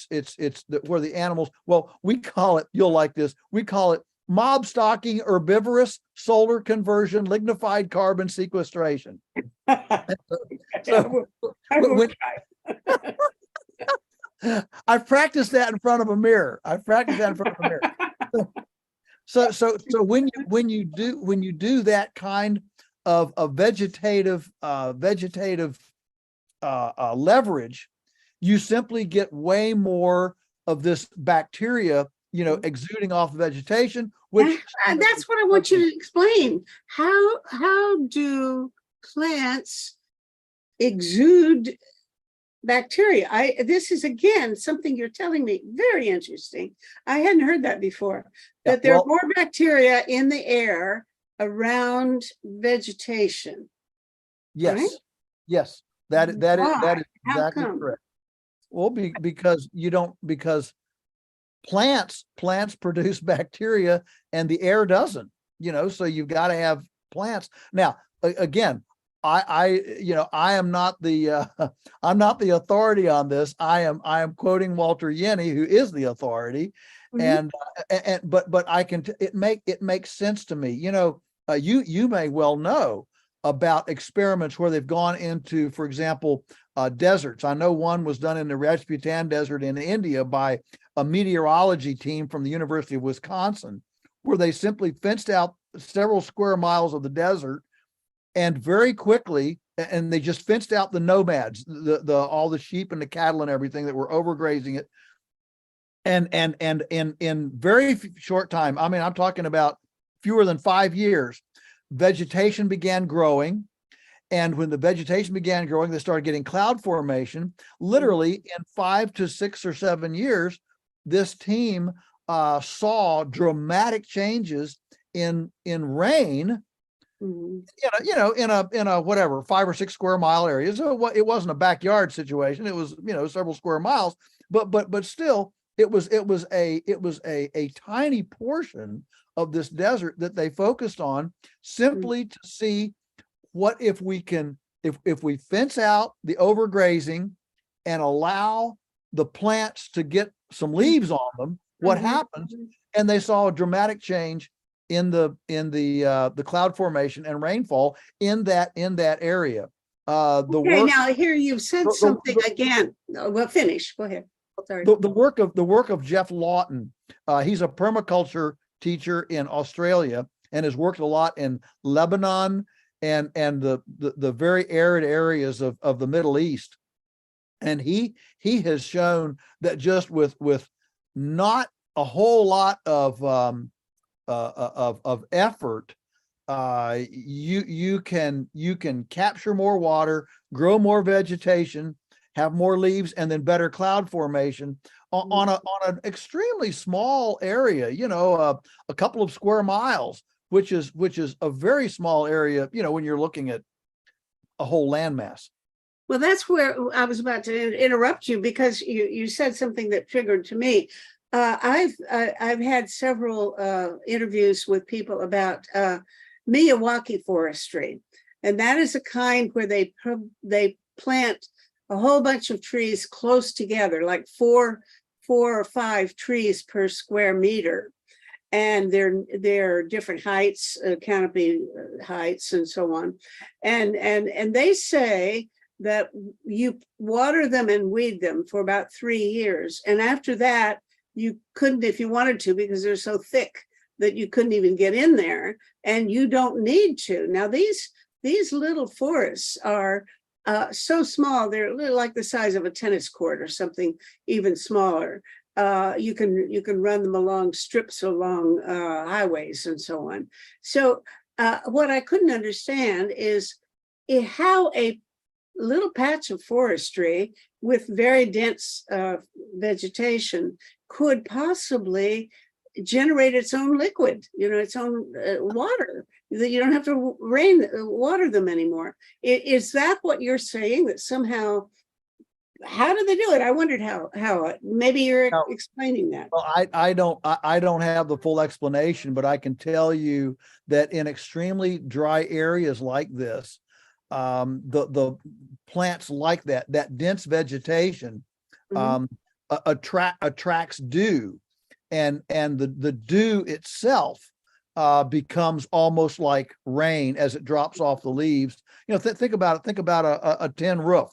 where the animals, well, we call it, you'll like this, we call it mob stocking, herbivorous, solar conversion, lignified carbon sequestration. I've practiced that in front of a mirror. So when you do that kind of vegetative leverage, you simply get way more of this bacteria, exuding off the vegetation, which that's what I want you to explain. How do plants exude bacteria? This is again something you're telling me, very interesting. I hadn't heard that before. That there are more bacteria in the air around vegetation. Yes, right? Yes, that is exactly correct. Well, because plants produce bacteria and the air doesn't, so you've got to have plants. Now, again, I am not the I'm not the authority on this. I am quoting Walter Yenny, who is the authority. But I can it makes sense to me. You may well know about experiments where they've gone into, for example, deserts. I know one was done in the Rajputana Desert in India by a meteorology team from the University of Wisconsin, where they simply fenced out several square miles of the desert, and very quickly, and they just fenced out the nomads, all the sheep and the cattle and everything that were overgrazing it. And in very short time, I mean, I'm talking about fewer than 5 years, vegetation began growing. And when the vegetation began growing, they started getting cloud formation. Literally in 5 to 6 or 7 years, this team saw dramatic changes in rain, Mhm. in a whatever 5 or 6 square mile area. So it wasn't a backyard situation. It was, several square miles, but still it was a tiny portion of this desert that they focused on, simply to see what if we can, if we fence out the overgrazing and allow the plants to get some leaves on them, what Mhm. happens? And they saw a dramatic change in the cloud formation and rainfall in that area. The Okay, work now here you've said the, something the, again. Well, finish. Go ahead. Sorry. the work of Jeff Lawton. He's a permaculture teacher in Australia and has worked a lot in Lebanon and the very arid areas of the Middle East. And he has shown that just with not a whole lot of effort, you can capture more water, grow more vegetation, have more leaves, and then better cloud formation on an extremely small area. A couple of square miles, which is a very small area. When you're looking at a whole landmass. Well, that's where I was about to interrupt you, because you said something that triggered to me. I've had several interviews with people about Miyawaki forestry, and that is a kind where they plant a whole bunch of trees close together, like four or five trees per square meter, and they're different heights, canopy heights, and so on, and they say that you water them and weed them for about 3 years, and after that you couldn't, if you wanted to, because they're so thick that you couldn't even get in there, and you don't need to. Now these little forests are so small, they're like the size of a tennis court or something even smaller. You can run them along strips along highways and so on. So what I couldn't understand is how a little patch of forestry with very dense vegetation could possibly generate its own liquid, its own water, that you don't have to water them anymore. Is that what you're saying, that somehow, how do they do it? I wondered how maybe you're explaining that. Well, I don't have the full explanation, but I can tell you that in extremely dry areas like this, the plants like that dense vegetation attracts dew, and the dew itself becomes almost like rain as it drops off the leaves. Think about it. Think about a tin roof,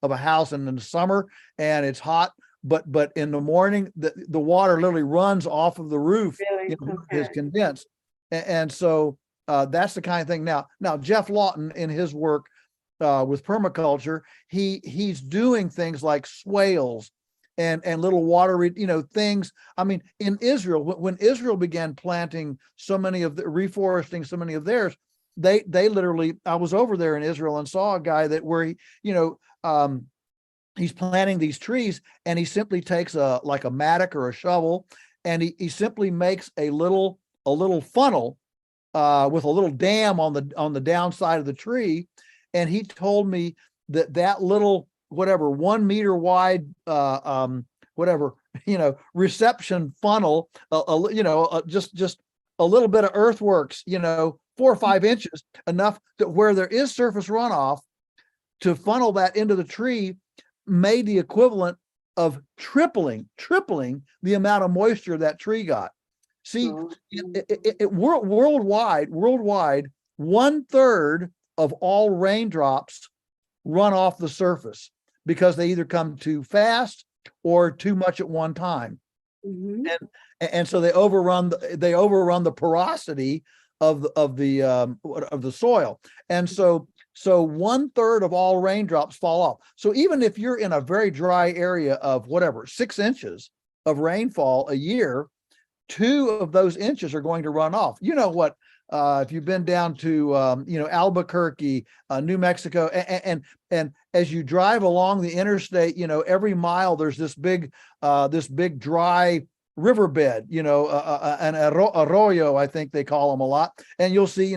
of a house in the summer, and it's hot, but in the morning the water literally runs off of the roof. Really? Is Okay. condensed, and so that's the kind of thing. Now Jeff Lawton, in his work with permaculture, he's doing things like swales and little water, things. I mean, in Israel, when Israel began planting reforesting so many of theirs, they literally, I was over there in Israel and saw a guy that where he's planting these trees, and he simply takes a mattock or a shovel, and he simply makes a little funnel with a little dam on the downside of the tree. And he told me that little, whatever, 1 meter wide, whatever, reception funnel, just a little bit of earthworks, 4 or 5 inches, enough that where there is surface runoff, to funnel that into the tree, made the equivalent of tripling the amount of moisture that tree got. See, worldwide, 1/3 of all raindrops run off the surface because they either come too fast or too much at one time. And so they overrun the porosity of the soil. And so 1/3 of all raindrops fall off. So even if you're in a very dry area of whatever 6 inches of rainfall a year, 2 of those inches are going to run off. If you've been down to Albuquerque, New Mexico, and as you drive along the interstate, every mile there's this big dry riverbed, an arroyo, I think they call them a lot. And you'll see,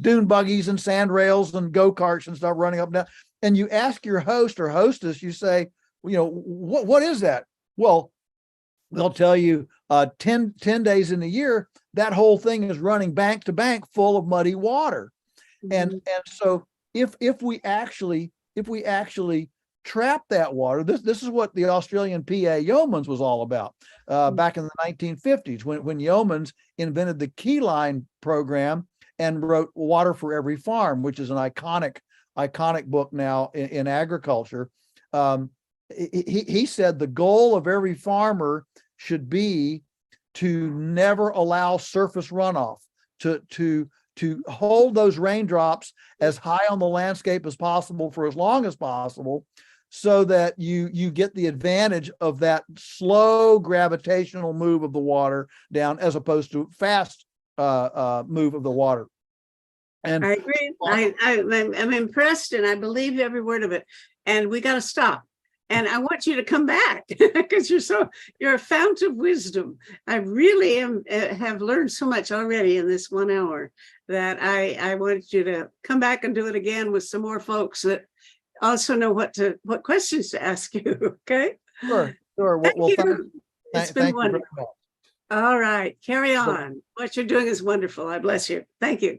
dune buggies and sand rails and go-karts and stuff running up and down. And you ask your host or hostess, you say, what is that? Well, they'll tell you 10 days in a year, that whole thing is running bank to bank full of muddy water. Mhm. And so if we actually trap that water, this is what the Australian PA Yeomans was all about back in the 1950s when Yeomans invented the Keyline program and wrote Water for Every Farm, which is an iconic book now in agriculture. He said the goal of every farmer should be to never allow surface runoff, to hold those raindrops as high on the landscape as possible for as long as possible, so that you get the advantage of that slow gravitational move of the water down as opposed to fast move of the water. And I agree. I'm impressed and I believe every word of it. And we got to stop. And I want you to come back because you're a fount of wisdom. I really have learned so much already in this 1 hour that I want you to come back and do it again with some more folks that also know what questions to ask you. Okay. Sure. Well, Thank you. It's been thank wonderful. you very much. All right. Carry on. What you're doing is wonderful. I bless you. Thank you.